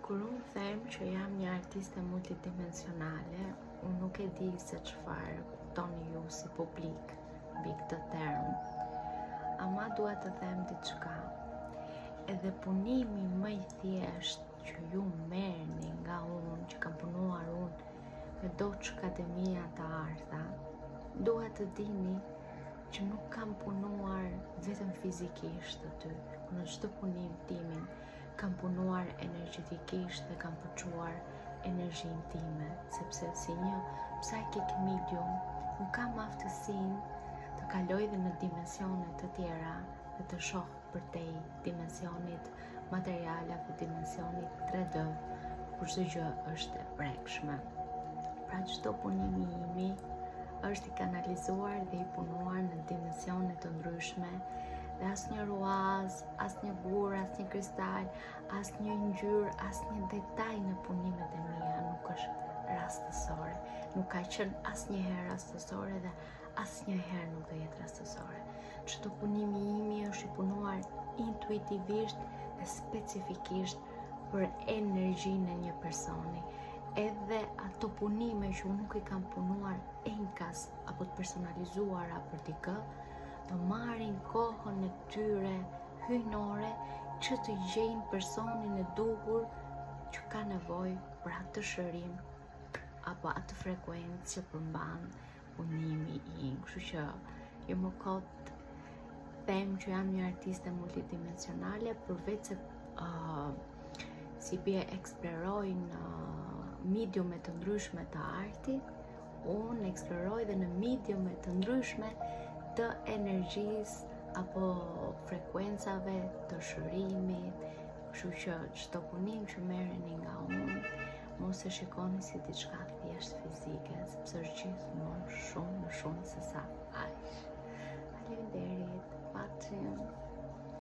Kur unë them që jam një artiste multidimensionale, unë nuk e di se çfarë kuptoni ju si publik mbi këtë term, ama dua të them diçka. Edhe punimi më i thjesht që ju merrni nga unë, që kam punuar unë me Doç Akademia të Arta, dua të dini që nuk kam punuar vetëm fizikisht aty, në çdo punim timin kam punuar energjetikisht dhe kam përçuar energjinë time, sepse si një psychic medium nuk kam aftësinë të kaloj dhe në dimensione të tjera dhe të shoh përtej dimensionit material apo dimensionit 3D, kur çdo gjë është e prekshme. Pra çdo punimi imi është i kanalizuar dhe i punuar në dimensione të ndryshme dhe asnjë ruaz, asnjë gur, asnjë kristal, asnjë ngjyrë, asnjë detaj në punimet e mia nuk është rastësore. Nuk ka qenë asnjëherë rastësore dhe asnjëherë nuk do jetë rastësore. Çdo punimi imi është i punuar intuitivisht dhe specifikisht për energjinë e një personi. Edhe ato punime që unë nuk i kam punuar enkas apo të personalizuara për dikë, të marrin kohën e tyre hyjnore që të gjejnë personin e duhur që ka nevojë për atë shërim apo atë frekuencë që përmban punimi im. Kështu që jo më kot them që jam një artiste multidimensionale, përveç se si bie eksploroj në mediume të ndryshme të artit, unë eksploroj dhe në mediume të ndryshme të energjisë apo frekuencave të shërimit. Kështu që çdo punim që merreni nga unë, mos e shikoni si diçka thjesht fizike, sepse është gjithmonë shumë më shumë se sa aq.